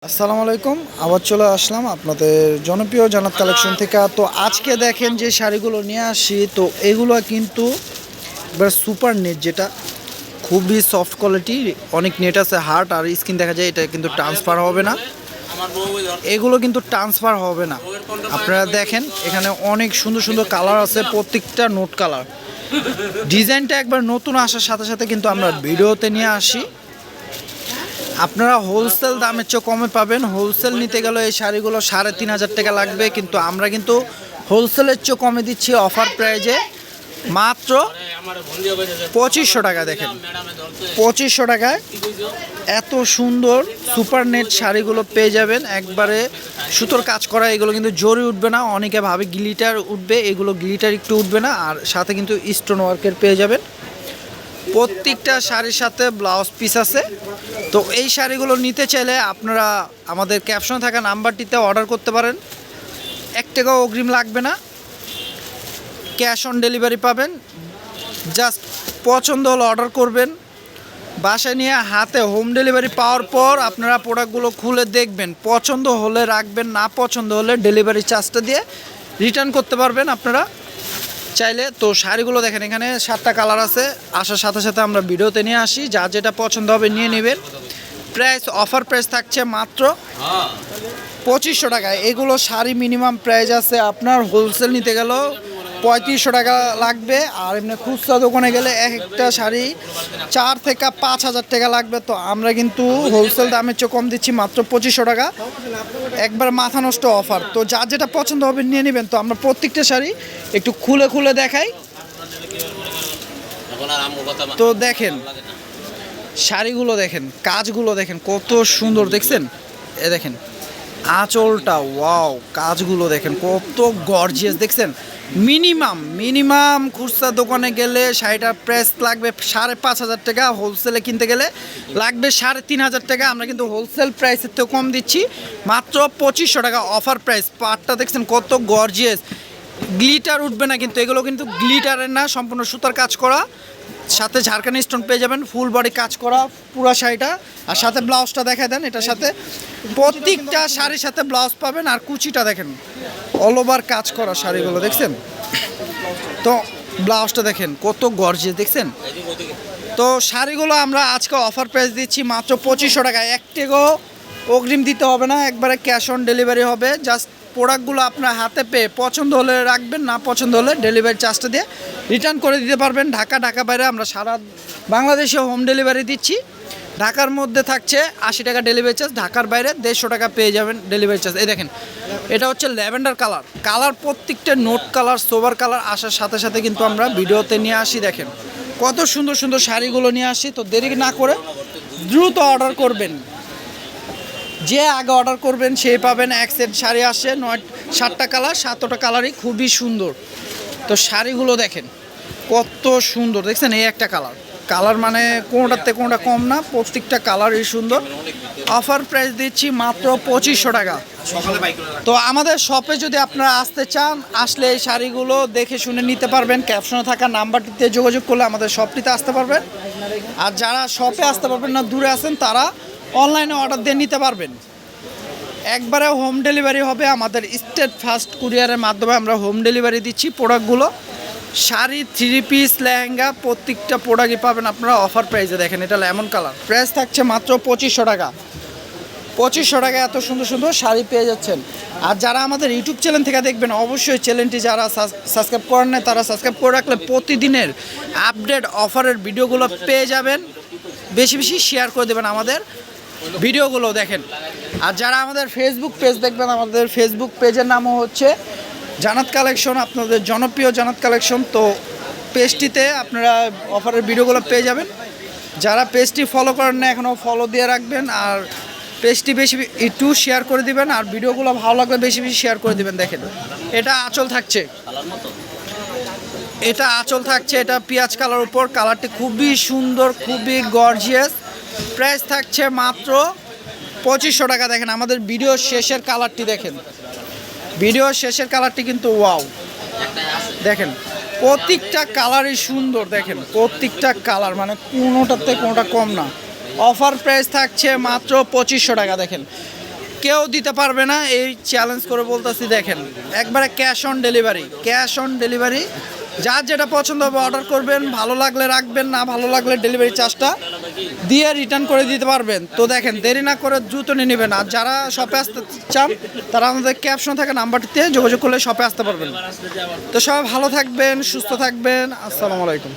আসসালামু আলাইকুম। আবার চলে আসলাম আপনাদের জনপ্রিয় জান্নাত কালেকশন থেকে। তো আজকে দেখেন যে শাড়িগুলো নিয়ে আসি, তো এগুলো কিন্তু এবার সুপার নেট, যেটা খুবই সফট কোয়ালিটি। অনেক নেট আছে, হার্ড আর স্কিন দেখা যায়। এটা কিন্তু ট্রান্সফার হবে না, এগুলো কিন্তু ট্রান্সফার হবে না। আপনারা দেখেন এখানে অনেক সুন্দর সুন্দর কালার আছে, প্রত্যেকটা নোট কালার। ডিজাইনটা একবার নতুন আসার সাথে সাথে কিন্তু আমরা ভিডিওতে নিয়ে আসি। আপনারা হোলসেল দামের চেয়ে কমে পাবেন। হোলসেল নিতে গেলে এই শাড়িগুলো ৩,৫০০ টাকা লাগবে, কিন্তু আমরা কিন্তু হোলসেলের চেয়ে কমে দিচ্ছি অফার প্রাইজে মাত্র ২৫০০ টাকা। দেখেন ২৫০০ টাকায় এত সুন্দর সুপার নেট শাড়িগুলো পেয়ে যাবেন। একবারে সুতোর কাজ করা, এগুলো কিন্তু জরি উঠবে না। অনেকে ভাবে গ্লিটার উঠবে, এগুলো গ্লিটার একটু উঠবে না। আর সাথে কিন্তু স্টোন ওয়ার্কের পেয়ে যাবেন। প্রত্যেকটা শাড়ির সাথে ব্লাউজ পিস আছে। তো এই শাড়িগুলো নিতে চাইলে আপনারা আমাদের ক্যাপশনে থাকা নাম্বারটিতে অর্ডার করতে পারেন। ১ টাকাও অগ্রিম লাগবে না, ক্যাশ অন ডেলিভারি পাবেন। জাস্ট পছন্দ হলে অর্ডার করবেন, বাসায় নিয়ে হাতে হোম ডেলিভারি পাওয়ার পর আপনারা প্রোডাক্টগুলো খুলে দেখবেন, পছন্দ হলে রাখবেন, না পছন্দ হলে ডেলিভারি চার্জটা দিয়ে রিটার্ন করতে পারবেন আপনারা চাইলে। তো শাড়িগুলো দেখেন, এখানে 7টা কালার আছে। আসার সাথে সাথে আমরা ভিডিওতে নিয়ে আসি, যা যেটা পছন্দ হবে নিয়ে নেবেন। প্রাইস অফার প্রাইস থাকছে মাত্র ২৫০০ টাকায়। এগুলো শাড়ি মিনিমাম প্রাইস আছে আপনার হোলসেল নিতে গেলেও ৩৫০০ টাকা লাগবে, আর এমনি খুচরা দোকানে গেলে একটা শাড়ি ৪ থেকে ৫,০০০ টাকা লাগবে। তো আমরা কিন্তু হোলসেল দামের চেয়ে কম দিচ্ছি মাত্র ২৫০০ টাকা, একবার মাথা নষ্ট অফার। তো যার যেটা পছন্দ হবে নিয়ে নেবেন। তো আমরা প্রত্যেকটা শাড়ি একটু খুলে খুলে দেখাই। তো দেখেন শাড়িগুলো দেখেন, কাজগুলো দেখেন কত সুন্দর, দেখছেন? এ দেখেন আঁচলটা, ওয়াও, কাজগুলো দেখেন কত গর্জিয়াস, দেখছেন? মিনিমাম খুচরা দোকানে গেলে শাড়িটার প্রাইস লাগবে ৫,৫০০ টাকা, হোলসেলে কিনতে গেলে লাগবে ৩,৫০০ টাকা। আমরা কিন্তু হোলসেল প্রাইসের থেকে কম দিচ্ছি মাত্র ২৫০০ টাকা অফার প্রাইস। পাটটা দেখছেন কত গর্জিয়াস, গ্লিটার উঠবে না কিন্তু, এগুলো কিন্তু গ্লিটারের না, সম্পূর্ণ সুতার কাজ করা, সাথে ঝাড়খানি স্টোন পেয়ে যাবেন, ফুল বডি কাজ করা পুরো শাড়িটা। আর সাথে ব্লাউজটা দেখায় দেন, এটার সাথে প্রত্যেকটা শাড়ির সাথে ব্লাউজ পাবেন। আর কুচিটা দেখেন, অল ওভার কাজ করা শাড়িগুলো দেখছেন? তো ব্লাউজটা দেখেন কত গর্জিয়াস, দেখছেন? তো শাড়িগুলো আমরা আজকে অফার প্রাইস দিচ্ছি মাত্র ২৫০০ টাকায়। ১ টাকাও অগ্রিম দিতে হবে না, একবারে ক্যাশ অন ডেলিভারি হবে। জাস্ট প্রোডাক্টগুলো আপনার হাতে পেয়ে পছন্দ হলে রাখবেন, না পছন্দ হলে ডেলিভারি চার্জটা দিয়ে রিটার্ন করে দিতে পারবেন। ঢাকা বাইরে আমরা সারা বাংলাদেশে হোম ডেলিভারি দিচ্ছি। ঢাকার মধ্যে থাকছে ৮০ টাকা ডেলিভারি চার্জ, ঢাকার বাইরে ১৫০ টাকা পেয়ে যাবেন ডেলিভারি চার্জ। এই দেখেন এটা হচ্ছে ল্যাভেন্ডার কালার, প্রত্যেকটা নোট কালার, সোবার কালার আসার সাথে সাথে কিন্তু আমরা ভিডিওতে নিয়ে আসি। দেখেন কত সুন্দর সুন্দর শাড়িগুলো নিয়ে আসি। তো দেরি না করে দ্রুত অর্ডার করবেন, যে আগে অর্ডার করবেন সেই পাবেন। এক সেট শাড়ি আসে 7টা কালার, 7টা কালারই খুবই সুন্দর। তো শাড়িগুলো দেখেন কত সুন্দর, দেখছেন? এই একটা কালার মানে কোনোটাতে কোনোটা কম না, প্রত্যেকটা কালারই সুন্দর। অফার প্রাইস দিচ্ছি মাত্র ২৫০০ টাকা। তো আমাদের শপে যদি আপনারা আসতে চান, আসলে এই শাড়িগুলো দেখে শুনে নিতে পারবেন। ক্যাপশনে থাকা নাম্বারটিতে যোগাযোগ করলে আমাদের শপটিতে আসতে পারবেন। আর যারা শপে আসতে পারবেন না, দূরে আছেন, তারা অনলাইনে অর্ডার দিয়ে নিতে পারবেন। একবারে হোম ডেলিভারি হবে, আমাদের স্টেট ফাস্ট কুরিয়ারের মাধ্যমে আমরা হোম ডেলিভারি দিচ্ছি প্রোডাক্টগুলো। শাড়ি, 3 পিস, লেহেঙ্গা, প্রত্যেকটা প্রোডাক্টই পাবেন আপনারা অফার প্রাইসে। দেখেন এটা লেমন কালার, প্রাইস থাকছে মাত্র ২৫০০ টাকা। ২৫০০ টাকা এত সুন্দর সুন্দর শাড়ি পেয়ে যাচ্ছেন। আর যারা আমাদের ইউটিউব চ্যানেল থেকে দেখবেন, অবশ্যই চ্যানেলটি যারা সাবস্ক্রাইব করেন না, তারা সাবস্ক্রাইব করে রাখলে প্রতিদিনের আপডেট অফারের ভিডিওগুলো পেয়ে যাবেন। বেশি বেশি শেয়ার করে দেবেন আমাদের ভিডিওগুলো দেখেন। আর যারা আমাদের ফেসবুক পেজ দেখবেন, আমাদের ফেসবুক পেজের নামও হচ্ছে জান্নাত কালেকশন, আপনাদের জনপ্রিয় জান্নাত কালেকশন। তো পেজটিতে আপনারা অফারের ভিডিওগুলো পেয়ে যাবেন। যারা পেজটি ফলো করেন না এখনও ফলো দিয়ে রাখবেন, আর পেজটি বেশি একটু শেয়ার করে দিবেন। আর ভিডিওগুলো ভালো লাগলে বেশি বেশি শেয়ার করে দিবেন। দেখেন এটা আঁচল থাকছে, এটা পেঁয়াজ কালার উপর, কালারটি খুবই সুন্দর, খুবই গর্জিয়াস। প্রাইস থাকছে মাত্র ২৫০০ টাকা। দেখেন আমাদের ভিডিও শেষের কালারটি দেখেন, ভিডিও শেষের কালারটি কিন্তু ওয়াও, দেখেন প্রত্যেকটা কালারই সুন্দর। দেখেন প্রত্যেকটা কালার মানে কোনোটাতে কোনোটা কম না। অফার প্রাইস থাকছে মাত্র ২৫০০ টাকা। দেখেন কেউ দিতে পারবে না, এই চ্যালেঞ্জ করে বলতেছি। দেখেন একবারে cash on delivery, cash on delivery. যার যেটা পছন্দ হবে অর্ডার করবেন, ভালো লাগলে রাখবেন, না ভালো লাগলে ডেলিভারি চার্জটা দিয়ে রিটার্ন করে দিতে পারবেন। তো দেখেন দেরি না করে দ্রুত নিয়ে নেবেন। আর যারা শপে আসতে চান তারা আমাদের ক্যাপশন থাকা নাম্বারটিতে যোগাযোগ করলে শপে আসতে পারবেন। তো সবাই ভালো থাকবেন, সুস্থ থাকবেন। আসসালামু আলাইকুম।